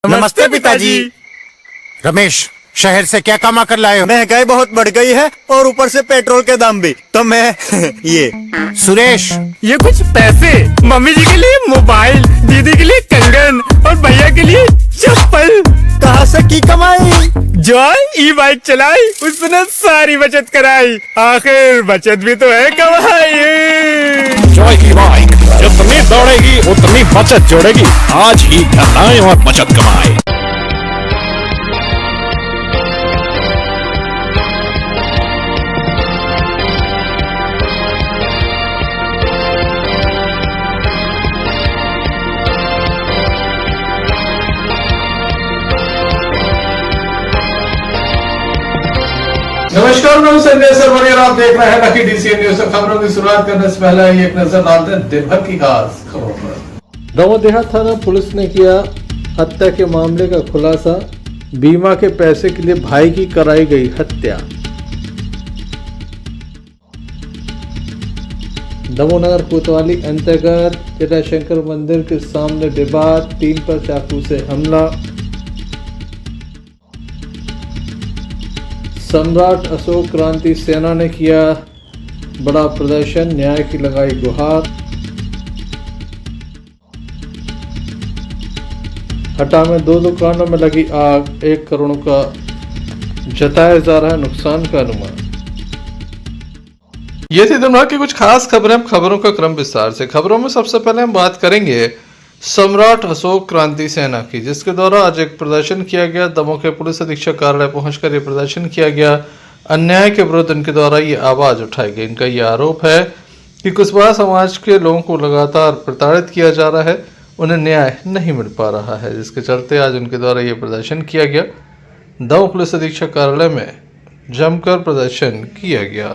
नमस्ते पिताजी। रमेश, शहर से क्या कमा कर लाए हो? महंगाई बहुत बढ़ गई है और ऊपर से पेट्रोल के दाम भी, तो मैं ये। सुरेश, ये कुछ पैसे मम्मी जी के लिए मोबाइल, दीदी के लिए कंगन और भैया के लिए चप्पल। कहाँ से की कमाई? जो ई बाइक चलाई उसने सारी बचत कराई, आखिर बचत भी तो है कमाई। जॉय की बाइक जितनी दौड़ेगी उतनी बचत जोड़ेगी। आज ही घर आए और बचत कमाए। नमस्कार, मैं संजय सरवरी और आप देख रहे हैं लकी डीसीएन न्यूज। खबरों की शुरुआत करने से पहले एक नजर डालते हैं दिन भर की खास खबरों पर। दमोह थाना पुलिस ने किया हत्या के मामले का खुलासा। बीमा के पैसे के लिए भाई की कराई गई हत्या। दमोह नगर कोतवाली अंतर्गत जटाशंकर मंदिर के सामने विवाद, 3 पर चाकू से हमला। सम्राट अशोक क्रांति सेना ने किया बड़ा प्रदर्शन, न्याय की लगाई गुहार। हटा में 2 दुकानों में लगी आग, 1 करोड़ का जताया जा रहा है नुकसान का अनुमान। ये थी दिन भर की कुछ खास खबरें। खबरों का क्रम विस्तार से। खबरों में सबसे पहले हम बात करेंगे सम्राट अशोक क्रांति सेना की, जिसके द्वारा आज एक प्रदर्शन किया गया। दमोह के पुलिस अधीक्षक कार्यालय पहुंचकर ये प्रदर्शन किया गया। अन्याय के विरुद्ध इनके द्वारा ये आवाज उठाई गई। इनका ये आरोप है कि कुशवाहा समाज के लोगों को लगातार प्रताड़ित किया जा रहा है, उन्हें न्याय नहीं मिल पा रहा है, जिसके चलते आज उनके द्वारा ये प्रदर्शन किया गया। दमोह पुलिस अधीक्षक कार्यालय में जमकर प्रदर्शन किया गया।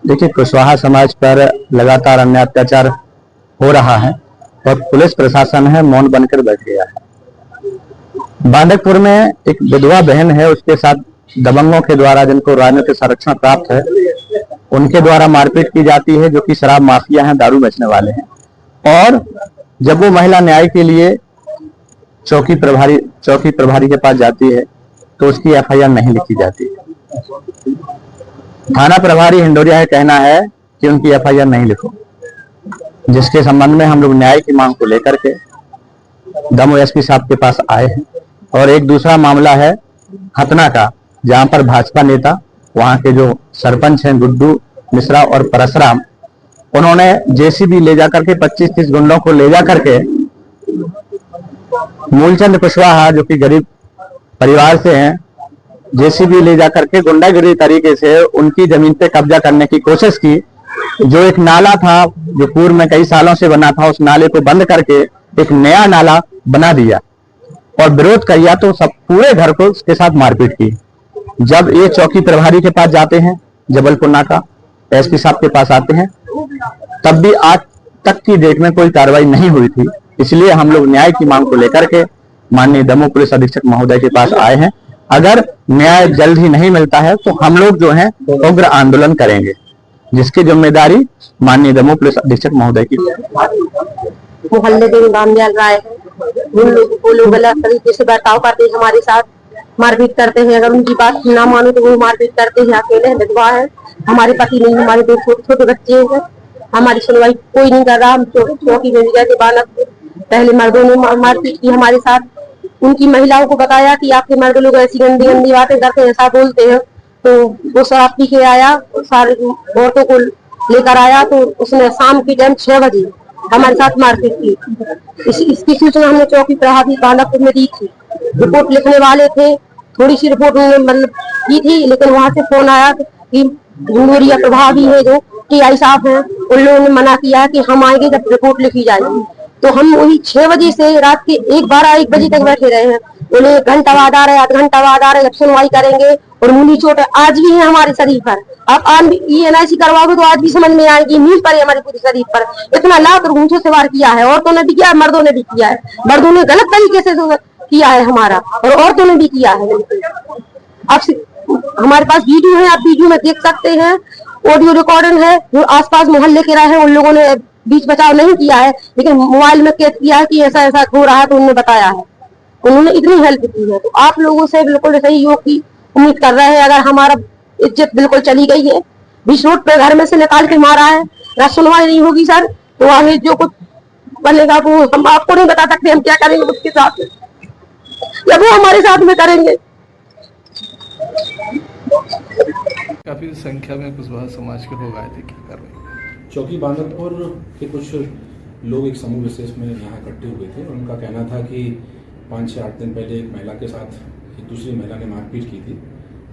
देखिए, कुशवाहा समाज पर लगातार अन्याय अत्याचार हो रहा है और पुलिस प्रशासन है मौन बनकर बैठ गया है। बांडकपुर में एक विधवा बहन है, उसके साथ दबंगों के द्वारा, जिनको राजनीतिक संरक्षण प्राप्त है, उनके द्वारा मारपीट की जाती है, जो कि शराब माफिया हैं, दारू बेचने वाले हैं। और जब वो महिला न्याय के लिए चौकी प्रभारी के पास जाती है तो उसकी एफआईआर नहीं लिखी जाती। थाना प्रभारी हिंडोरिया का कहना है कि उनकी एफआईआर नहीं लिखो, जिसके संबंध में हम लोग न्याय की मांग को लेकर के दमोह एसपी साहब के पास आए हैं। और एक दूसरा मामला है हतना का, जहां पर भाजपा नेता, वहां के जो सरपंच हैं गुड्डू मिश्रा और परसराम, उन्होंने जेसीबी ले जाकर के 25-30 गुंडों को ले जाकर के मूलचंद कुशवाहा, जो कि गरीब परिवार से हैं, जेसीबी ले जाकर के गुंडागिरी तरीके से उनकी जमीन पे कब्जा करने की कोशिश की। जो एक नाला था जो पूर्व में कई सालों से बना था, उस नाले को बंद करके एक नया नाला बना दिया और विरोध किया तो सब पूरे घर को उसके साथ मारपीट की। जब ये चौकी प्रभारी के पास जाते हैं, जबलपुर नाका एसपी साहब के पास आते हैं, तब भी आज तक की डेट में कोई कार्रवाई नहीं हुई थी। इसलिए हम लोग न्याय की मांग को लेकर के माननीय दमोह पुलिस अधीक्षक महोदय के पास आए हैं। अगर न्याय जल्द ही नहीं मिलता है तो हम लोग जो है उग्र आंदोलन करेंगे, जिसकी जिम्मेदारी माननीय दमोह पुलिस अधीक्षक महोदय की। मोहल्ले के रामजाल राय उन लोग गलत तरीके से बर्ताव करते हैं, हमारे साथ मारपीट करते हैं। अगर उनकी बात ना मानो तो वो मारपीट करते हैं। अकेले विधवा है, हमारे पति नहीं, हमारे 2 छोटे बच्चे हैं। हमारी सुनवाई कोई नहीं कर रहा। हम चौकी में भी गए थे बानकपुर, पहले मर्दों ने मारपीट की हमारे साथ। उनकी महिलाओं को बताया कि आपके मर्द लोग ऐसी गंदी गंदी बातें करते हैं, ऐसा बोलते हैं। तो वो शराब पी के आया, सारे औरतों को लेकर आया, तो उसने शाम के टाइम 6 बजे हमारे साथ मारपीट की। इसकी सूचना हमने चौकी प्रभारी बांडकपुर में दी थी। रिपोर्ट लिखने वाले थे, थोड़ी सी रिपोर्ट उन्होंने मतलब की थी, लेकिन वहां से फोन आया कि हिंडोरिया प्रभारी है जो टीआई साहब हैं, उन लोगों ने मना किया कि हम आएंगे जब रिपोर्ट लिखी जाएगी। तो हम वही 6 बजे से रात के 1 बजे तक बैठे रहे हैं। उन्हें घंटा बाद आ रहे, आध घंटा बाद आ रहे, अब सुनवाई करेंगे। और मूली चोट आज भी है हमारे शरीर पर। अब आज ये एनआईसी करवाओगे तो आज भी समझ में आएगी, नील पर है हमारे पूरे शरीर पर। इतना लाख रूठों से वार किया है, औरतों ने भी किया है, मर्दों ने भी किया है। मर्दों ने गलत तरीके से किया है हमारा, और औरतों ने भी किया है। अब हमारे पास वीडियो है, आप वीडियो में देख सकते हैं। ऑडियो रिकॉर्डिंग है, जो आसपास मोहल्ले के रहे हैं उन लोगों ने बीच बचाव नहीं किया है, लेकिन मोबाइल में कैद किया है कि ऐसा ऐसा हो रहा है, तो उन्होंने बताया है, उन्होंने इतनी हेल्प की है। तो आप लोगों से बिल्कुल सहयोग की उम्मीद कर रहे हैं। अगर हमारा इज्जत बिल्कुल चली गई है, 20 रोड पे घर में से निकाल के मारा है, अगर सुनवाई नहीं होगी सर, तो आगे जो कुछ बनेगा वो हम आपको नहीं बता सकते हम क्या करेंगे उसके साथ, या वो हमारे साथ में करेंगे। काफी संख्या में कुशवाहा समाज के लोग आए थे, क्या कर रहे हैं? चौकी बांदरपुर के कुछ लोग एक समूह विशेष में यहाँ इकट्ठे हुए थे। उनका कहना था कि 5 से 8 दिन पहले एक महिला के साथ एक दूसरी महिला ने मारपीट की थी,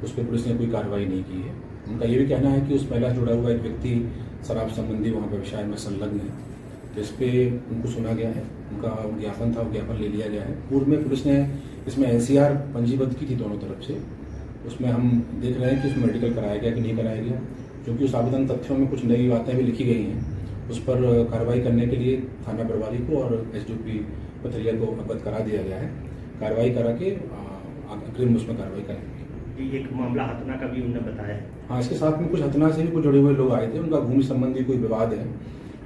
उस पर पुलिस ने कोई कार्रवाई नहीं की है। उनका ये भी कहना है कि उस महिला से जुड़ा हुआ एक व्यक्ति शराब संबंधी वहाँ व्यवसाय में संलग्न है, तो इस पर उनको सुना गया है, उनका ज्ञापन था, वो ज्ञापन ले लिया गया है। पूर्व में पुलिस ने इसमें NCR पंजीबद्ध की थी दोनों तरफ से, उसमें हम देख रहे हैं कि उसमें मेडिकल कराया गया कि नहीं कराया गया, क्योंकि उस आवेदन तथ्यों में कुछ नई बातें भी लिखी गई हैं। उस पर कार्रवाई करने के लिए थाना प्रभारी को और SDPO पथरिया को अवगत करा दिया गया है। कार्रवाई करा के अग्रिम उसमें कार्रवाई करेंगे। एक मामला हतना का भी उन्होंने बताया। हाँ, इसके साथ में कुछ हतना से भी कुछ जुड़े हुए लोग आए थे, उनका भूमि संबंधी कोई विवाद है,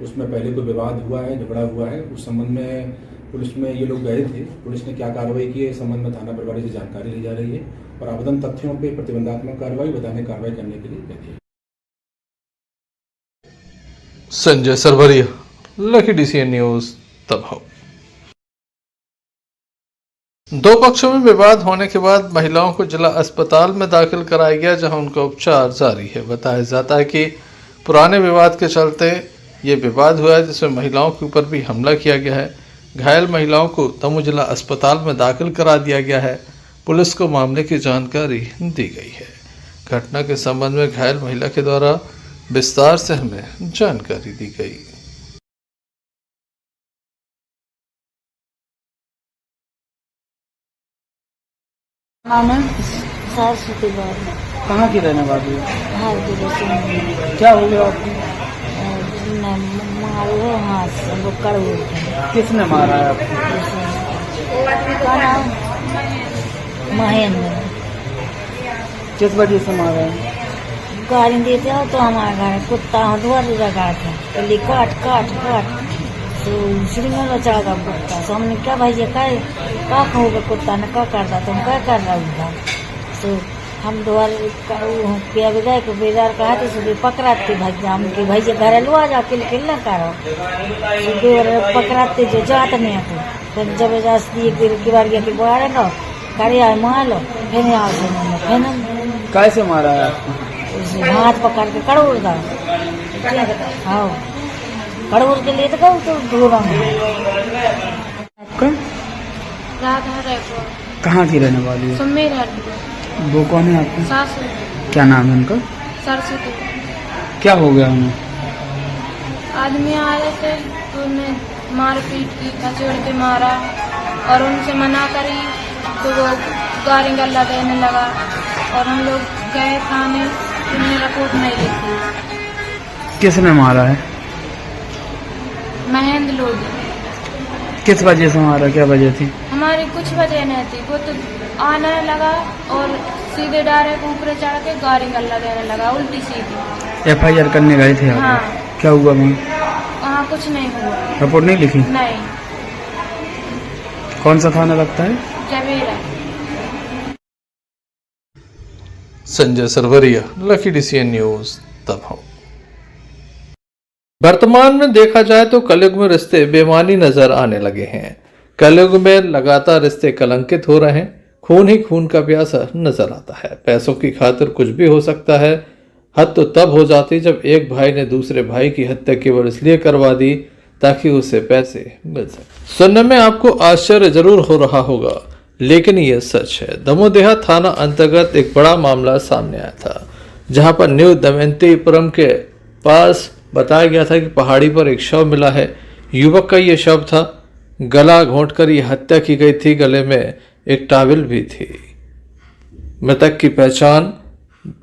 उसमें पहले कोई विवाद हुआ है, झगड़ा हुआ है, उस संबंध में पुलिस में ये लोग गए थे। पुलिस ने क्या कार्रवाई की है इस संबंध में थाना प्रभारी से जानकारी ली जा रही है और आवेदन तथ्यों पर प्रतिबंधात्मक कार्रवाई कार्रवाई करने के लिए कह दिया। Sanjay Sarwaria, lucky DCN news, तब दो पक्षों में विवाद होने के बाद महिलाओं को जिला अस्पताल में दाखिल कराया गया, जहां उनका उपचार जारी है। बताया जाता है कि पुराने विवाद के चलते ये विवाद हुआ है, जिसमें महिलाओं के ऊपर भी हमला किया गया है। घायल महिलाओं को दमोह जिला अस्पताल में दाखिल करा दिया गया है। पुलिस को मामले की जानकारी दी गई है। घटना के संबंध में घायल महिला के द्वारा विस्तार से हमें जानकारी दी गई। कहाँ की रहने वाली है? क्या हो गया आपको? किसने मारा है आपको? महेंद्र। किस वजह से मारा है? गाड़ी देते हो तो हमारे घर कुत्ता द्वार लगा था, पहले काट काट काट तो श्रीमंगल चढ़ा था कुत्ता। तो हमने क्या भैया क्या होगा कुत्ता ने क्या कर रहा, तुम क्या कर रहा था? तो हम द्वार गए को बेदार कहा तो सुबह पकड़ाते भैया, हम के भैया घर लुआ जा किल न करो, पकड़ाते जो जात नहीं तो फिर जबरदस्ती एक दिन की बार गया कि बाहर लो करे आए मार लो, फिर यहाँ से फिर कैसे मारा है आपको? हाथ पकड़ के कड़ोर दा। हाँ, कड़ोर के लिए तो कहूँ तो दूर आपका कहाँ की रहने वाली है? वो कौन है आपकी? क्या नाम है उनका? सरस्वती। क्या हो गया उन्हें? आदमी आए थे तो उन्हें मार पीट की, खचोड़ के मारा और उनसे मना करी तो वो गाली गल्ला देने लगा और हम लोग गए थाने, उन्होंने रिपोर्ट नहीं लिखी। किसने मारा है? महेंद्र लोधी। किस वजह से मारा, क्या वजह थी? हमारी कुछ वजह नहीं थी, वो तो आने लगा और सीधे डायरेक्ट ऊपर चढ़ के गाली गल्ला देने लगा उल्टी सीधी। FIR करने गए थे आप? हाँ। क्या हुआ वहाँ कुछ नहीं हुआ। रिपोर्ट नहीं लिखी? नहीं। कौन सा थाना लगता है? जवेरा। Sanjay Sarwaria, lucky DCN news, तब वर्तमान में देखा जाए तो कलयुग में रिश्ते बेमानी नजर आने लगे हैं। कलयुग में लगातार रिश्ते कलंकित हो रहे हैं। खून ही खून का प्यासा नजर आता है। पैसों की खातिर कुछ भी हो सकता है। हद तो तब हो जाती जब एक भाई ने दूसरे भाई की हत्या केवल इसलिए करवा दी ताकि उसे पैसे मिल सके। सुनने में आपको आश्चर्य जरूर हो रहा होगा, लेकिन यह सच है। दमोह थाना अंतर्गत एक बड़ा मामला सामने आया था, जहां पर न्यू दमयंतीपुरम के पास बताया गया था कि पहाड़ी पर एक शव मिला है। युवक का यह शव था, गला घोंटकर यह हत्या की गई थी। गले में एक टाविल भी थी। मृतक की पहचान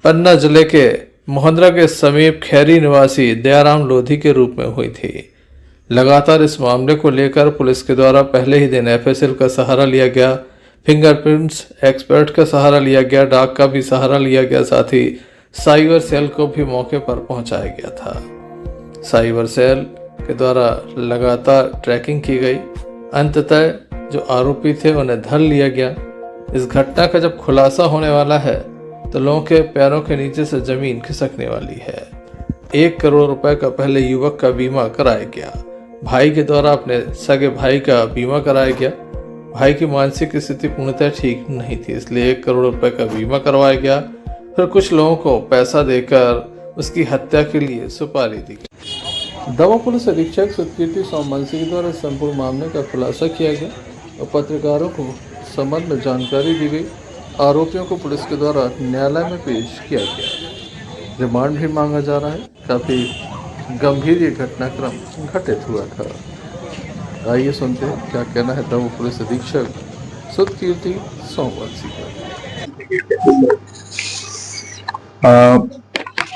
पन्ना जिले के मोहंद्रा के समीप खैरी निवासी दयाराम लोधी के रूप में हुई थी। लगातार इस मामले को लेकर पुलिस के द्वारा पहले ही दिन FSL का सहारा लिया गया, फिंगरप्रिंट्स एक्सपर्ट का सहारा लिया गया, डाक का भी सहारा लिया गया, साथ ही साइबर सेल को भी मौके पर पहुंचाया गया था। साइबर सेल के द्वारा लगातार ट्रैकिंग की गई। अंततः जो आरोपी थे उन्हें धर लिया गया। इस घटना का जब खुलासा होने वाला है तो लोगों के पैरों के नीचे से जमीन खिसकने वाली है। 1 करोड़ रुपए का पहले युवक का बीमा कराया गया। भाई के द्वारा अपने सगे भाई का बीमा कराया गया। भाई की मानसिक स्थिति पूर्णतः ठीक नहीं थी, इसलिए 1 करोड़ रुपए का बीमा करवाया गया। फिर कुछ लोगों को पैसा देकर उसकी हत्या के लिए सुपारी दी गई। दमोह पुलिस अधीक्षक सुकीर्ति सोमवंशी के द्वारा संपूर्ण मामले का खुलासा किया गया और पत्रकारों को संबंध में जानकारी दी गई। आरोपियों को पुलिस के द्वारा न्यायालय में पेश किया गया। रिमांड भी मांगा जा रहा है। काफी गंभीर ये घटनाक्रम घटित हुआ था। आइए सुनते हैं क्या कहना है दमोह पुलिस अधीक्षक सुकीर्ति सोमवंशी का।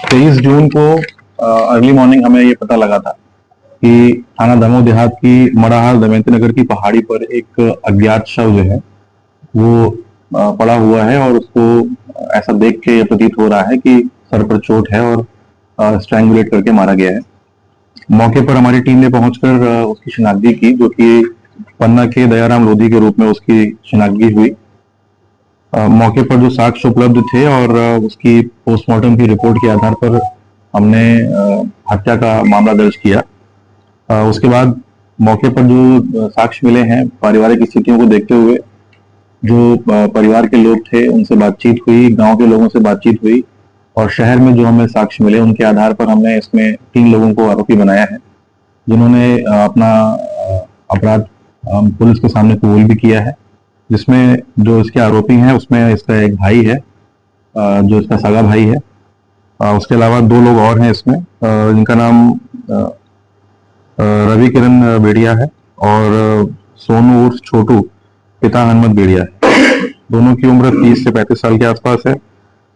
23 जून को अर्ली मॉर्निंग हमें ये पता लगा था कि थाना दमोह देहात की मड़ाहार दमयंती नगर की पहाड़ी पर एक अज्ञात शव जो है वो पड़ा हुआ है और उसको ऐसा देख के प्रतीत हो रहा है कि सर पर चोट है और स्ट्रैंगुलेट करके मारा गया है। मौके पर हमारी टीम ने पहुंचकर उसकी शिनाख्ती की, जो कि पन्ना के दयाराम लोधी के रूप में उसकी शिनाख्ती हुई। मौके पर जो साक्ष्य उपलब्ध थे और उसकी पोस्टमार्टम की रिपोर्ट के आधार पर हमने हत्या का मामला दर्ज किया। उसके बाद मौके पर जो साक्ष्य मिले हैं, पारिवारिक स्थितियों को देखते हुए जो परिवार के लोग थे उनसे बातचीत हुई, गांव के लोगों से बातचीत हुई और शहर में जो हमें साक्ष्य मिले उनके आधार पर हमने इसमें 3 लोगों को आरोपी बनाया है, जिन्होंने अपना अपराध पुलिस के सामने कबूल भी किया है। जिसमें जो इसके आरोपी हैं उसमें इसका एक भाई है, जो इसका सगा भाई है। उसके अलावा 2 लोग और हैं इसमें, जिनका नाम रवि किरण बेड़िया है और सोनू उर्फ छोटू पिता हनुमत बेड़िया है। दोनों की उम्र 30 से 35 साल के आसपास है।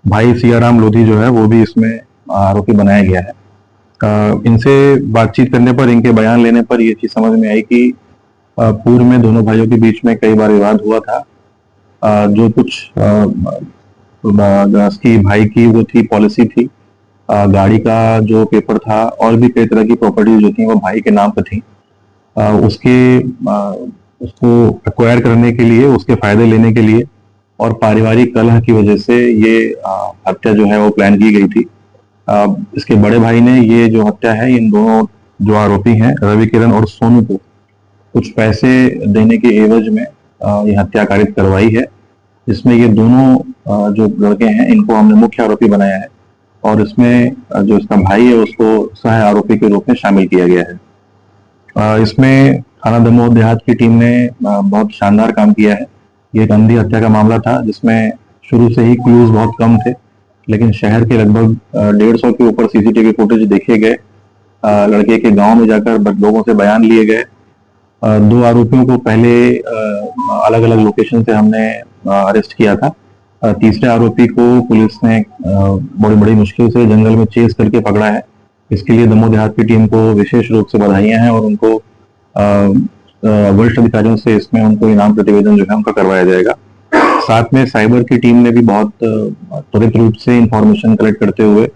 भाई सियाराम लोधी जो है वो भी इसमें आरोपी बनाया गया है। इनसे बातचीत करने पर, इनके बयान लेने पर ये चीज समझ में आई कि पूर्व में दोनों भाइयों के बीच में कई बार विवाद हुआ था। जो कुछ उसकी भाई की वो थी पॉलिसी थी, गाड़ी का जो पेपर था और भी कई तरह की प्रॉपर्टीज जो थी वो भाई के नाम पर थी। उसको एक्वायर करने के लिए, उसके फायदे लेने के लिए और पारिवारिक कलह की वजह से ये हत्या जो है वो प्लान की गई थी। इसके बड़े भाई ने ये जो हत्या है, इन दोनों जो आरोपी हैं रवि किरण और सोनू को कुछ पैसे देने के एवज में ये हत्या कारित करवाई है, जिसमें ये दोनों जो लड़के हैं इनको हमने मुख्य आरोपी बनाया है और इसमें जो इसका भाई है उसको सह आरोपी के रूप में शामिल किया गया है। इसमें थाना दमोह देहात की टीम ने बहुत शानदार काम किया है। ये एक अंधी हत्या का मामला था जिसमें शुरू से ही क्लूज बहुत कम थे, लेकिन शहर के लगभग 150 के ऊपर सीसीटीवी फुटेज देखे गए। लड़के के गांव में जाकर लोगों से बयान लिए गए। 2 आरोपियों को पहले अलग अलग लोकेशन से हमने अरेस्ट किया था। तीसरे आरोपी को पुलिस ने बड़ी मुश्किल से जंगल में चेस करके पकड़ा है। इसके लिए दमोह देहात की टीम को विशेष रूप से बधाइयां हैं और उनको वरिष्ठ अधिकारियों से इसमें उनको इनाम प्रतिवेदन जो है उनका करवाया जाएगा। साथ में साइबर की टीम ने भी बहुत त्वरित रूप से इंफॉर्मेशन कलेक्ट करते हुए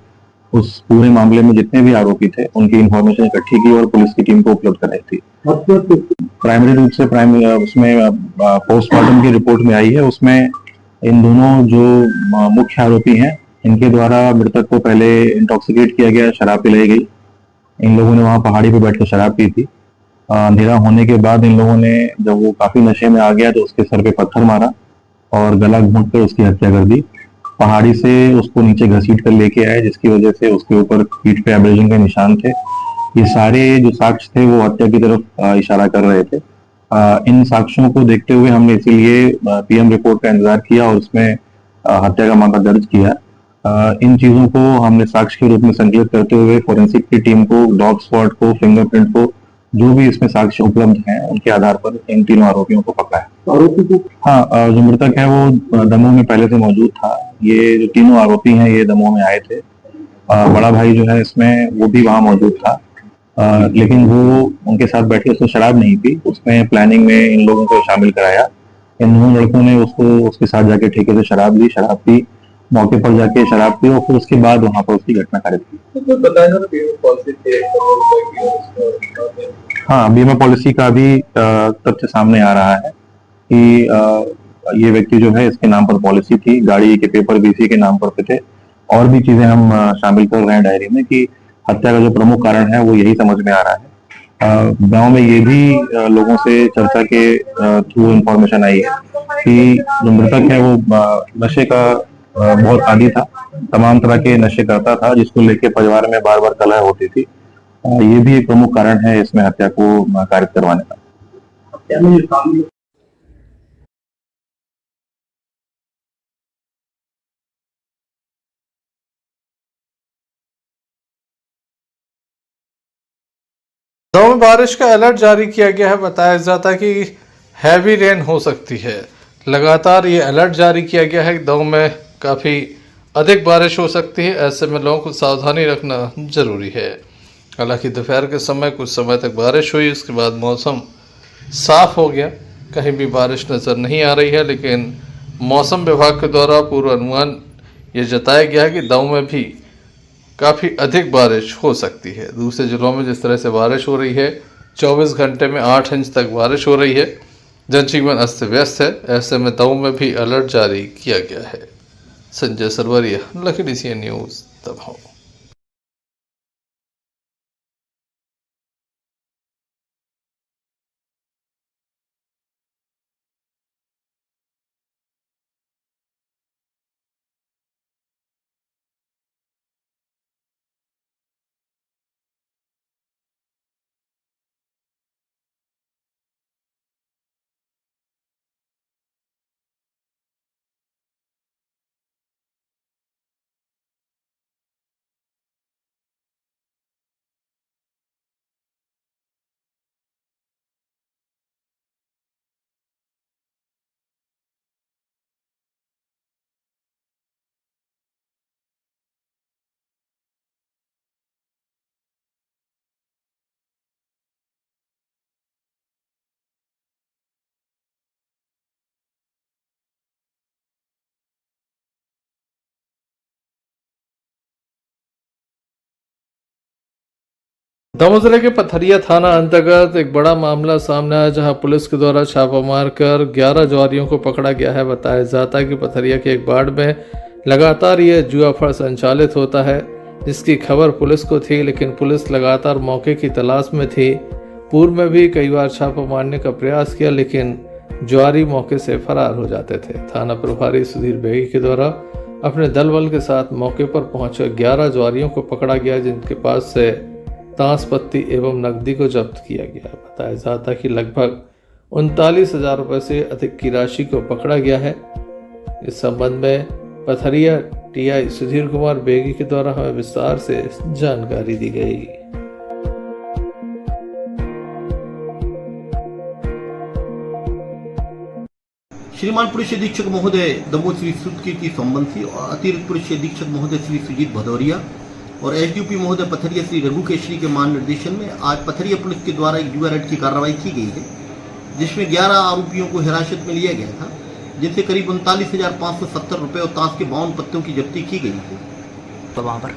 उस पूरे मामले में जितने भी आरोपी थे उनकी इंफॉर्मेशन इकट्ठी की और पुलिस की टीम को उपलब्ध कराई थी। प्राइमरी रूप से उसमें पोस्टमार्टम की रिपोर्ट में आई है, उसमें इन दोनों जो मुख्य आरोपी हैं इनके द्वारा मृतक को पहले इंटॉक्सिकेट किया गया, शराब पिलाई गई। इन लोगों ने वहां पहाड़ी पर बैठकर शराब पी थी। अंधेरा होने के बाद इन लोगों ने, जब वो काफी नशे में आ गया तो उसके सर पे पत्थर मारा और गला घूंट कर उसकी हत्या कर दी। पहाड़ी से उसको नीचे घसीट कर लेके आए, जिसकी वजह से उसके ऊपर पीठ पे एब्रेजन के निशान थे। ये सारे जो साक्ष्य थे वो हत्या की तरफ इशारा कर रहे थे। इन साक्ष्यों को देखते हुए हमने इसीलिए पीएम रिपोर्ट का इंतजार किया और उसमें हत्या का मामला दर्ज किया। इन चीजों को हमने साक्ष्य के रूप में संकलित करते हुए फोरेंसिक की टीम को, डॉग स्क्वाड को, फिंगरप्रिंट को, जो भी इसमें साक्ष्य उपलब्ध हैं उनके आधार पर इन तीनों आरोपियों को पकड़ा है। आरोपी को जो मृतक है वो दमोह में पहले से मौजूद था। ये जो तीनों आरोपी हैं ये दमोह में आए थे। बड़ा भाई जो है इसमें वो भी वहां मौजूद था, लेकिन वो उनके साथ बैठे, उसने शराब नहीं पी। उसमें प्लानिंग में इन लोगों को शामिल कराया। इन दोनों लड़कों ने उसके साथ जाके ठेके से शराब ली, शराब पी, मौके पर जाके शराब पी और फिर उसके बाद वहां पर उसकी घटना कारित की। हाँ, बीमा पॉलिसी का भी तथ्य सामने आ रहा है कि ये व्यक्ति जो है इसके नाम पर पॉलिसी थी, गाड़ी के पेपर भी इसी के नाम पर थे। और भी चीजें हम शामिल कर रहे हैं डायरी में कि हत्या का जो प्रमुख कारण है वो यही समझ में आ रहा है। गांव में ये भी लोगों से चर्चा के थ्रू इंफॉर्मेशन आई है कि जो मृतक है वो नशे का बहुत आदी था, तमाम तरह के नशे करता था, जिसको लेके परिवार में बार बार कलह होती थी। ये भी एक प्रमुख कारण है इसमें हत्या को कारित करवाने का। दमोह में बारिश का अलर्ट जारी किया गया है। बताया जाता है कि हैवी रेन हो सकती है। लगातार ये अलर्ट जारी किया गया है कि दमोह में काफ़ी अधिक बारिश हो सकती है। ऐसे में लोगों को सावधानी रखना जरूरी है। हालांकि दोपहर के समय कुछ समय तक बारिश हुई, उसके बाद मौसम साफ हो गया, कहीं भी बारिश नज़र नहीं आ रही है। लेकिन मौसम विभाग के द्वारा पूर्वानुमान ये जताया गया है कि दमोह में भी काफ़ी अधिक बारिश हो सकती है। दूसरे जिलों में जिस तरह से बारिश हो रही है, 24 घंटे में 8 इंच तक बारिश हो रही है, जनजीवन अस्त व्यस्त है। ऐसे में दमोह में भी अलर्ट जारी किया गया है। Sanjay Sarwaria, lucky DCN news, Damoh. Damoh जिले के पथरिया थाना अंतर्गत एक बड़ा मामला सामने आया, जहां पुलिस के द्वारा छापा मारकर 11 जुआरियों को पकड़ा गया है। बताया जाता है कि पथरिया के एक वार्ड में लगातार ये जुआफड़ संचालित होता है, जिसकी खबर पुलिस को थी, लेकिन पुलिस लगातार मौके की तलाश में थी। पूर्व में भी कई बार छापा मारने का प्रयास किया, लेकिन जुआरी मौके से फरार हो जाते थे। थाना प्रभारी सुधीर बेगी के द्वारा अपने दल बल के साथ मौके पर पहुंचे 11 जुआरियों को पकड़ा गया, जिनके पास से ताश पत्ती एवं नकदी को जब्त किया गया। बताया जाता है कि लगभग 39,000 रुपये से अधिक की राशि को पकड़ा गया है। इस संबंध में पथरिया TI सुधीर कुमार बेगी के द्वारा हमें विस्तार से जानकारी दी गई। श्रीमान पुलिस अधीक्षक महोदय दमोह श्री सुतकीर्ति संबंधी और अतिरिक्त पुलिस अधीक्षक महोदय श्री सुजीत भदौरिया और SDPO महोदय पथरिया श्री रघु केशरी के मार्गदर्शन में आज पथरिया पुलिस के द्वारा एक जुआ रेड की कार्रवाई की गई है, जिसमें 11 आरोपियों को हिरासत में लिया गया था, जिनसे करीब 39,570 रुपये और ताश के 52 पत्तों की जब्ती की गई थी। तो वहाँ पर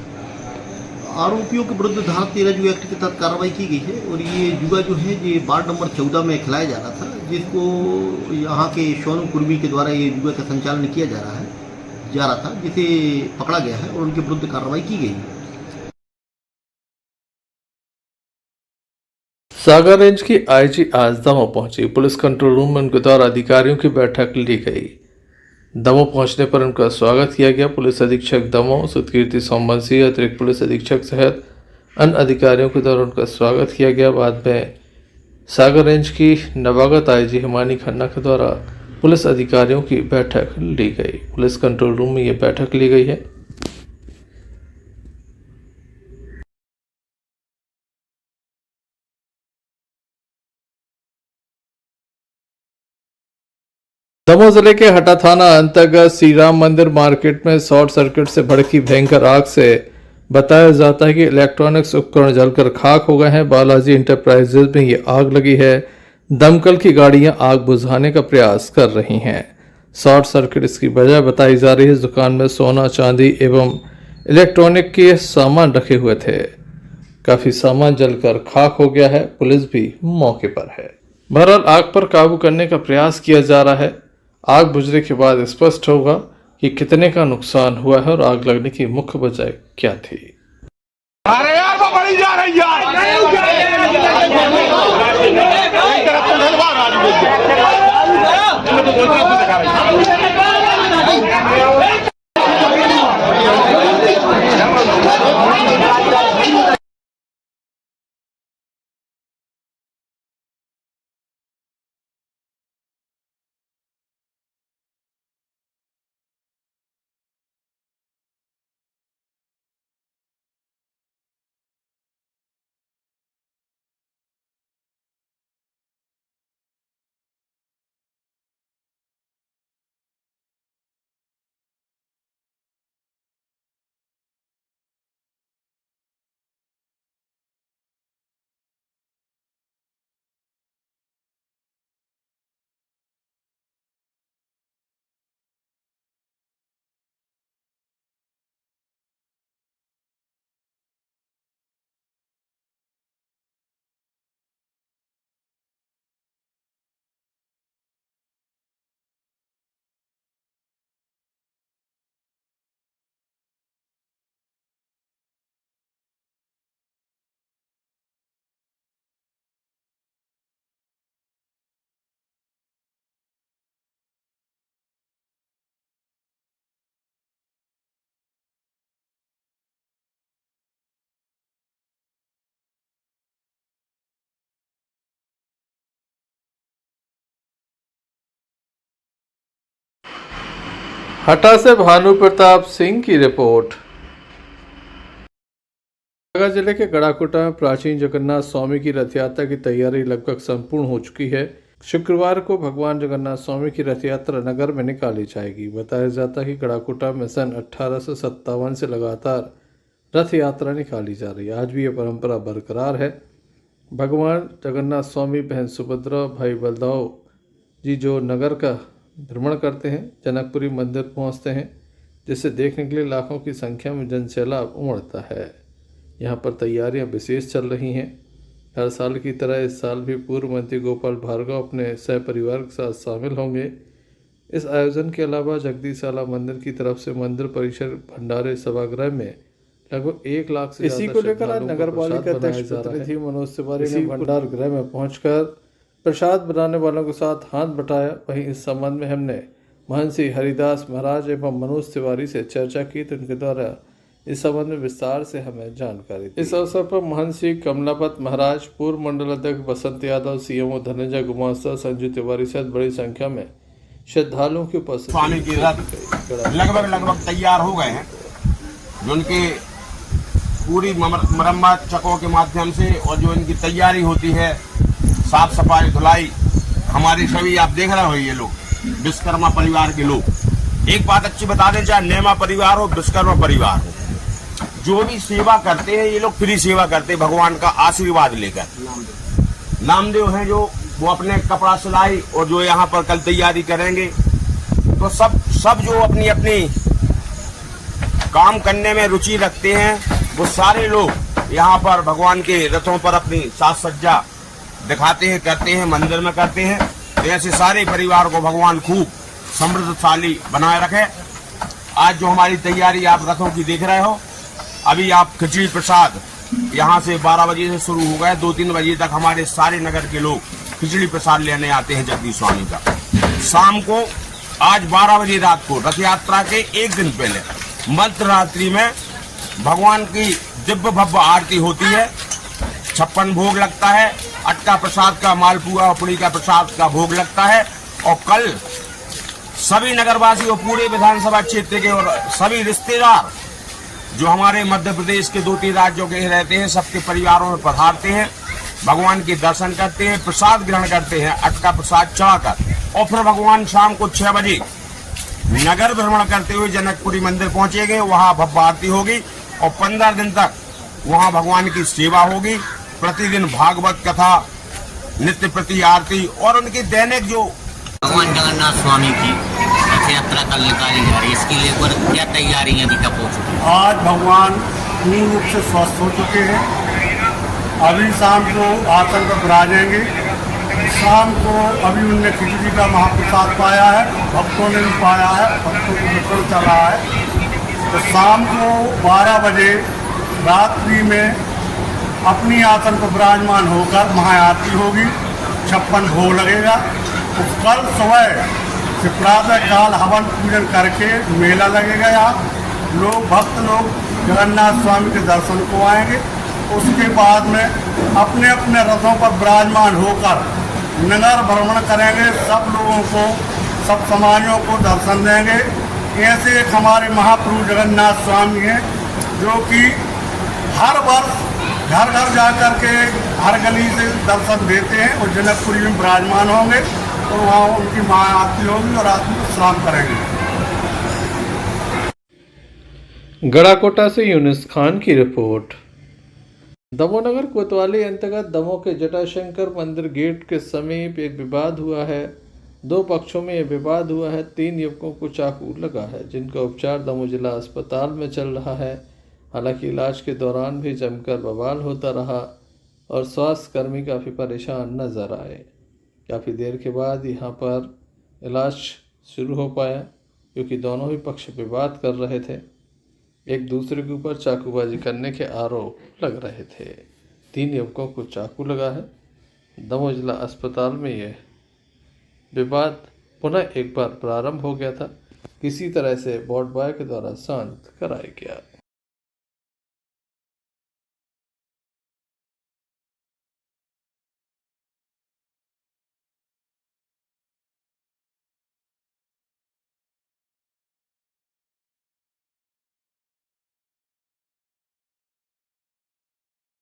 आरोपियों के विरुद्ध धारा 13 जुआ एक्ट के तहत कार्रवाई की गई है। और ये जुआ जो है ये वार्ड नंबर 14 में खिलाया जा रहा था, जिसको यहाँ के सोनू कुर्मी के द्वारा ये जुआ का संचालन किया जा रहा था, जिसे पकड़ा गया है और उनके विरुद्ध कार्रवाई की गई है। सागर रेंज की IG आज दमोह पहुंची। पुलिस कंट्रोल रूम में उनके द्वारा अधिकारियों की बैठक ली गई। दमोह पहुंचने पर उनका स्वागत किया गया। पुलिस अधीक्षक दमोह सुतकीर्ति सोमवंशी, अतिरिक्त पुलिस अधीक्षक सहित अन्य अधिकारियों के द्वारा उनका स्वागत किया गया। बाद में सागर रेंज की नवागत IG हिमानी खन्ना के द्वारा पुलिस अधिकारियों की बैठक ली गई। पुलिस कंट्रोल रूम में ये बैठक ली गई है। दमोह जिले के हटा थाना अंतर्गत श्री राम मंदिर मार्केट में शॉर्ट सर्किट से भड़की भयंकर आग से बताया जाता है कि इलेक्ट्रॉनिक्स उपकरण जलकर खाक हो गए हैं। बालाजी इंटरप्राइजेज में ये आग लगी है। दमकल की गाड़ियां आग बुझाने का प्रयास कर रही हैं। शॉर्ट सर्किट इसकी वजह बताई जा रही है। इस दुकान में सोना चांदी एवं इलेक्ट्रॉनिक के सामान रखे हुए थे। काफी सामान जलकर खाक हो गया है। पुलिस भी मौके पर है। बहरहाल आग पर काबू करने का प्रयास किया जा रहा है। आग बुझने के बाद स्पष्ट होगा कि कितने का नुकसान हुआ है और आग लगने की मुख्य वजह क्या थी। अरे यार वो बड़ी जा रही हटा से भानु प्रताप सिंह की रिपोर्ट। सागर जिले के गड़ाकोटा में प्राचीन जगन्नाथ स्वामी की रथ यात्रा की तैयारी लगभग संपूर्ण हो चुकी है। शुक्रवार को भगवान जगन्नाथ स्वामी की रथ यात्रा नगर में निकाली जाएगी। बताया जाता है कि गड़ाकोटा में सन 1857 से लगातार रथ यात्रा निकाली जा रही है। आज भी यह परंपरा बरकरार है। भगवान जगन्नाथ स्वामी, बहन सुभद्रा, भाई बलदाव जी जो नगर का भ्रमण करते हैं, जनकपुरी मंदिर पहुंचते हैं, जिसे देखने के लिए लाखों की संख्या में जनसैलाब उमड़ता है। यहां पर तैयारियां विशेष चल रही हैं। हर साल की तरह इस साल भी पूर्व मंत्री गोपाल भार्गव अपने सहपरिवार के साथ शामिल होंगे। इस आयोजन के अलावा जगदीशाला मंदिर की तरफ से मंदिर परिसर भंडारे सभागृह में लगभग 1 लाख से इसी को लेकर आज नगर पालिका अध्यक्ष प्रतिनिधि मनोज तिवारी ने भंडार गृह में पहुंचकर प्रसाद बनाने वालों के साथ हाथ बटाया। वहीं इस संबंध में हमने महंसी हरिदास महाराज एवं मनोज तिवारी से चर्चा की तो उनके द्वारा इस संबंध में विस्तार से हमें जानकारी दी। इस अवसर पर महंसी कमलापत महाराज, पूर्व मंडल अध्यक्ष बसंत यादव, सीएमओ धनंजय गुमास्ता, संजू तिवारी सहित बड़ी संख्या में श्रद्धालुओं की उपस्थिति। स्वामी की रथ लगभग तैयार हो गए हैं, जो उनकी पूरी मरम्मत चकों के माध्यम से और जो इनकी तैयारी होती है, साफ सफाई धुलाई, हमारे सभी आप देख रहे हो ये लोग विश्वकर्मा परिवार के लोग। एक बात अच्छी बता दें, चाहे नेमा परिवार हो, विश्वकर्मा परिवार हो, जो भी सेवा करते हैं ये लोग फ्री सेवा करते हैं भगवान का आशीर्वाद लेकर। नामदेव हैं जो वो अपने कपड़ा सिलाई और जो यहाँ पर कल तैयारी करेंगे, तो सब जो अपनी अपनी काम करने में रुचि रखते हैं, वो सारे लोग यहाँ पर भगवान के रथों पर अपनी साज सज्जा दिखाते हैं, करते हैं, मंदिर में करते हैं। ऐसे सारे परिवार को भगवान खूब समृद्धशाली बनाए रखे। आज जो हमारी तैयारी आप रथों की देख रहे हो, अभी आप खिचड़ी प्रसाद यहाँ से 12 बजे से शुरू हो गए, 2-3 बजे तक हमारे सारे नगर के लोग खिचड़ी प्रसाद लेने आते हैं जगदीश स्वामी का। शाम को आज 12 बजे रात को रथ यात्रा के 1 दिन पहले मध्य रात्रि में भगवान की दिव्य भव्य आरती होती है, 56 भोग लगता है, अटका प्रसाद का, मालपुआ पुड़ी का प्रसाद का भोग लगता है। और कल सभी नगरवासी और पूरे विधानसभा क्षेत्र के और सभी रिश्तेदार जो हमारे मध्य प्रदेश के 2-3 राज्यों के रहते हैं, सबके परिवारों में पधारते हैं, भगवान के दर्शन करते हैं, प्रसाद ग्रहण करते हैं, अटका प्रसाद चढ़ाकर। और फिर भगवान शाम को 6 बजे नगर भ्रमण करते हुए जनकपुरी मंदिर पहुंचेंगे, वहां भव्य आरती होगी और 15 दिन तक वहां भगवान की सेवा होगी। प्रतिदिन भागवत कथा, नित्य प्रति आरती और उनकी दैनिक जो भगवान जगन्नाथ स्वामी की रथ यात्रा कल निकाली जा रही है, इसके लिए क्या तैयारियां अभी तक हो चुकी हैं? आज भगवान पूर्ण रूप से स्वस्थ हो चुके हैं। अभी शाम को आसन पर विराजेंगे। शाम को अभी उनने खिचड़ी का महाप्रसाद पाया है, भक्तों ने भी पाया है, भक्तों को वितरण चल रहा है। तो शाम को 12 बजे रात्रि में अपनी आसन पर विराजमान होकर महाआरती होगी, 56 भोग लगेगा। तो कल सुबह से प्रातः काल हवन पूजन करके मेला लगेगा। यहाँ भक्त लोग जगन्नाथ स्वामी के दर्शन को आएंगे। उसके बाद में अपने अपने रथों पर विराजमान होकर नगर भ्रमण करेंगे, सब लोगों को, सब समाजों को दर्शन देंगे। ऐसे एक हमारे महाप्रभु जगन्नाथ स्वामी हैं जो कि हर वर्ष घर घर जा कर के हर गली से दर्शन देते हैं और जनकपुरी में विराजमान होंगे और वहाँ उनकी महाआरती होगी और आदमी स्नान करेंगे। गड़ाकोटा से यूनुस खान की रिपोर्ट। दमोनगर कोतवाली अंतर्गत दमोह के जटाशंकर मंदिर गेट के समीप एक विवाद हुआ है। दो पक्षों में यह विवाद हुआ है। 3 युवकों को चाकू लगा है, जिनका उपचार दमोह जिला अस्पताल में चल रहा है। हालांकि इलाज के दौरान भी जमकर बवाल होता रहा और स्वास्थ्य कर्मी काफ़ी परेशान नजर आए। काफ़ी देर के बाद यहाँ पर इलाज शुरू हो पाया, क्योंकि दोनों ही पक्ष विवाद कर रहे थे, एक दूसरे के ऊपर चाकूबाजी करने के आरोप लग रहे थे। 3 युवकों को चाकू लगा है। दमोह जिला अस्पताल में यह विवाद पुनः एक बार प्रारंभ हो गया था। किसी तरह से वार्ड बॉय के द्वारा शांत कराया गया।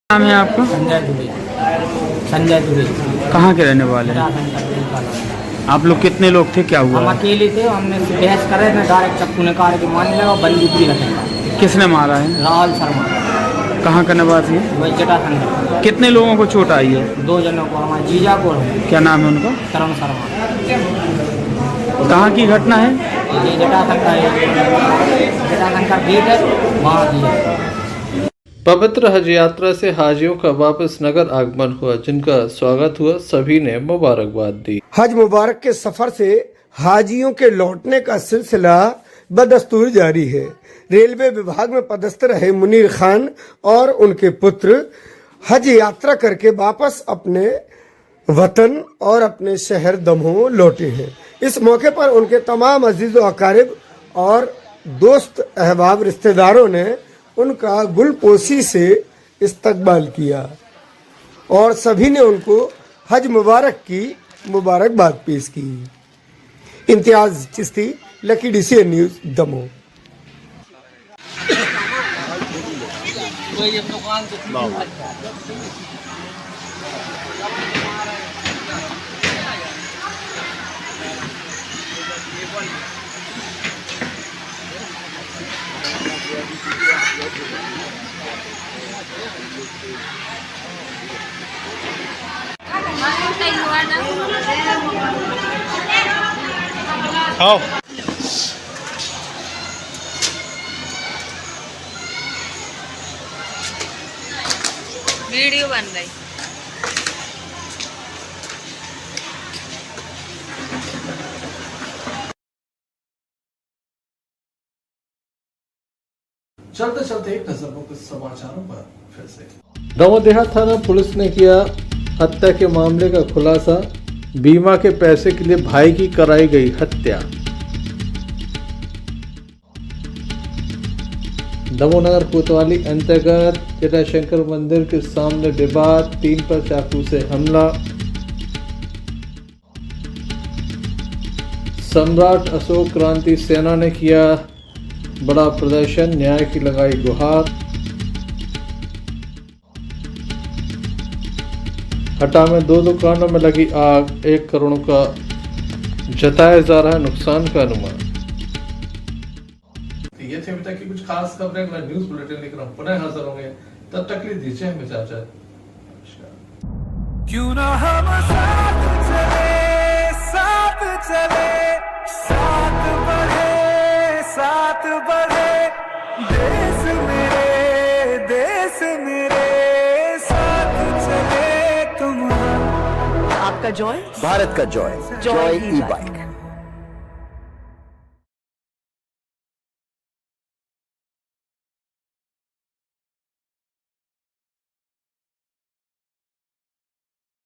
नाम है आपका? संजय दुबे। कहाँ के रहने वाले हैं? आप लोग कितने लोग थे, क्या हुआ? हम अकेले थे, हमने बहस कर रहे थे, डायरेक्ट चक्कू ने कार के मारने लगा, बंदूक भी रखे। किसने मारा है? राहुल शर्मा। कहाँ का निवासी है? वही जटाशंकर। कितने लोगों को चोट आई है? 2 जनों को, हमारे जीजा को। क्या नाम है उनका? तरुण शर्मा। कहाँ की घटना है? ये जटाशंकर गेट है, वहाँ की है। पवित्र हज यात्रा से हाजियों का वापस नगर आगमन हुआ, जिनका स्वागत हुआ। सभी ने मुबारकबाद दी। हज मुबारक के सफर से हाजियों के लौटने का सिलसिला बदस्तूर जारी है। रेलवे विभाग में पदस्थ रहे मुनीर खान और उनके पुत्र हज यात्रा करके वापस अपने वतन और अपने शहर दमोह लौटे हैं। इस मौके पर उनके तमाम अजीज व अकारिब और दोस्त अहबाब रिश्तेदारों ने उनका गुलपोशी से इस्तकबाल किया और सभी ने उनको हज मुबारक की मुबारकबाद पेश की। Imtiaz Chishti, lucky DCN news, Damoh. खाओ। वीडियो बन रही। चलते चलते एक नजर कुछ समाचारों पर फिर से। दमोह देहात थाना पुलिस ने किया हत्या के मामले का खुलासा। बीमा के पैसे के लिए भाई की कराई गई हत्या। दमोह नगर कोतवाली अंतर्गत जटाशंकर मंदिर के सामने विवाद, 3 पर चाकू से हमला। सम्राट अशोक क्रांति सेना ने किया बड़ा प्रदर्शन, न्याय की लगाई गुहार। हटा में 2 दुकानों में लगी आग, 1 करोड़ का जताया जा रहा है नुकसान का अनुमान। ये थे अभी तक की कुछ खास खबरें। मैं न्यूज बुलेटिन लेकर पुनः हाजिर होंगे, तब तक के लिए दीजिए हमें इजाजत। क्यों ना हम साथ चले, साथ चले, साथ देश मेरे साथ चले तुम। आपका जॉय, भारत का जॉय, जॉय ई बाइक।